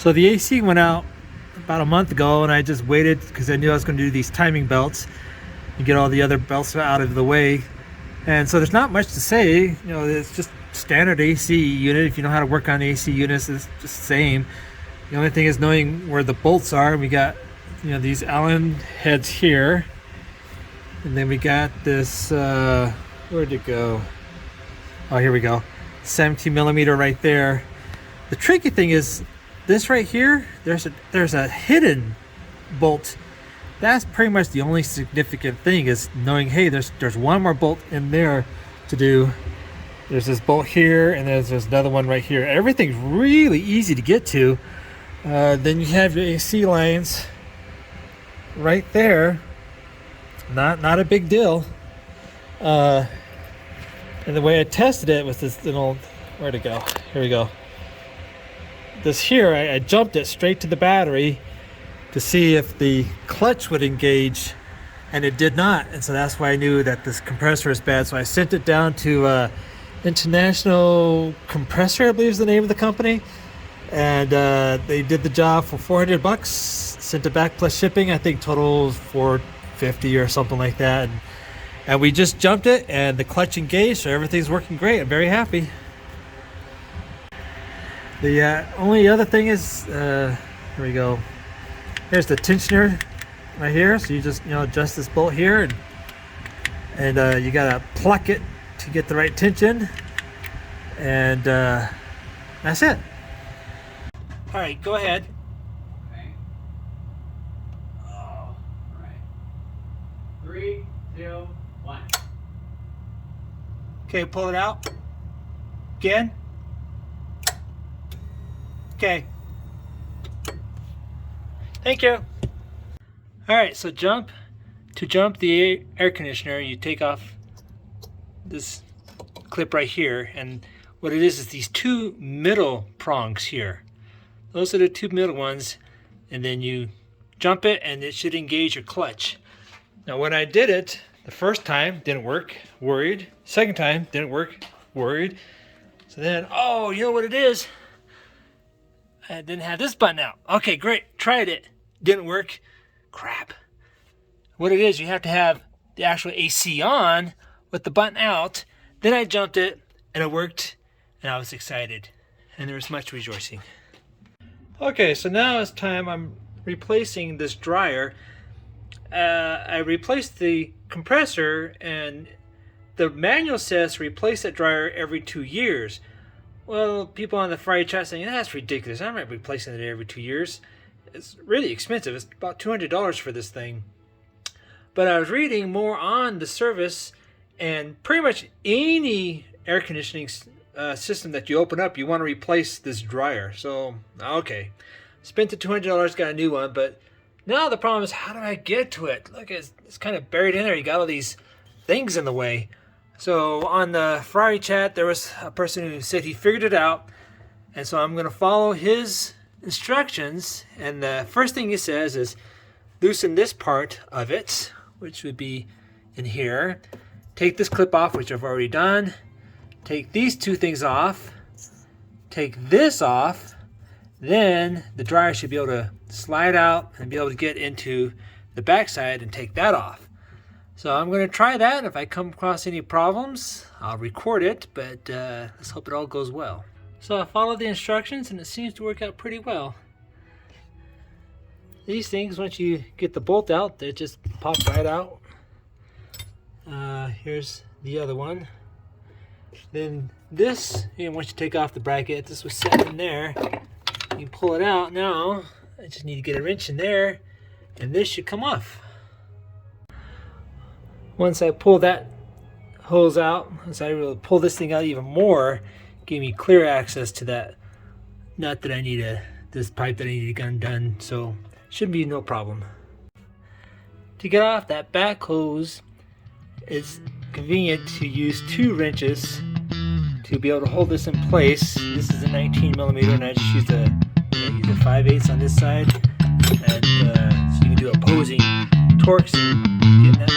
So the AC went out about a month ago, and I just waited because I knew I was going to do these timing belts and get all the other belts out of the way. And so there's not much to say. You know, it's just standard AC unit. If you know how to work on AC units, it's just the same. The only thing is knowing where the bolts are. We got, you know, these Allen heads here, and then we got this. Where'd it go? Oh, here we go. 17 millimeter right there. The tricky thing is this right here. There's a hidden bolt. That's pretty much the only significant thing, is knowing, hey, there's one more bolt in there to do. There's this bolt here, and there's another one right here. Everything's really easy to get to. Then you have your AC lines right there. Not a big deal. And the way I tested it was this little, where'd it go? Here we go. This here, I jumped it straight to the battery to see if the clutch would engage, and it did not. And so that's why I knew that this compressor is bad. So I sent it down to International Compressor, I believe is the name of the company. And they did the job for $400, sent it back plus shipping. I think total $450 or something like that. And we just jumped it, and the clutch engaged, so everything's working great. I'm very happy. The only other thing is, here we go. Here's the tensioner right here. So you just, adjust this bolt here, and you gotta pluck it to get the right tension, and that's it. All right, go ahead. Okay. Oh, all right. 3, 2, 1. Okay, pull it out. Again. Okay. Thank you. All right, so to jump the air conditioner, you take off this clip right here, and what it is these two middle prongs here. Those are the two middle ones, and then you jump it, and it should engage your clutch. Now, when I did it the first time, didn't work, worried. Second time, didn't work, worried. So then, oh, you know what it is? I didn't have this button out. Okay, great, tried it, didn't work, crap. What it is, you have to have the actual AC on with the button out. Then I jumped it, and it worked, and I was excited, and there was much rejoicing. Okay, so now it's time. I'm replacing this dryer. I replaced the compressor, and the manual says replace that dryer every 2 years. Well, people on the Ferrari chat saying, that's ridiculous. I'm not replacing it every 2 years. It's really expensive. It's about $200 for this thing. But I was reading more on the service, and pretty much any air conditioning system that you open up, you want to replace this dryer. So, okay. Spent the $200, got a new one, but now the problem is, how do I get to it? Look, it's kind of buried in there. You got all these things in the way. So on the Ferrari chat, there was a person who said he figured it out, and so I'm going to follow his instructions. And the first thing he says is loosen this part of it, which would be in here. Take this clip off, which I've already done. Take these two things off. Take this off. Then the dryer should be able to slide out and be able to get into the backside and take that off. So I'm going to try that. If I come across any problems, I'll record it, but let's hope it all goes well. So I followed the instructions, and it seems to work out pretty well. These things, once you get the bolt out, they just pop right out. Here's the other one. Then this, once you take off the bracket, this was set in there. You pull it out. Now I just need to get a wrench in there, and this should come off. Once I pull that hose out, once I really pull this thing out even more, gave me clear access to that nut that I need this pipe that I need to get undone. So shouldn't be no problem. To get off that back hose, it's convenient to use 2 wrenches to be able to hold this in place. This is a 19 millimeter, and I just used a 5/8 on this side, and so you can do opposing torques and getting that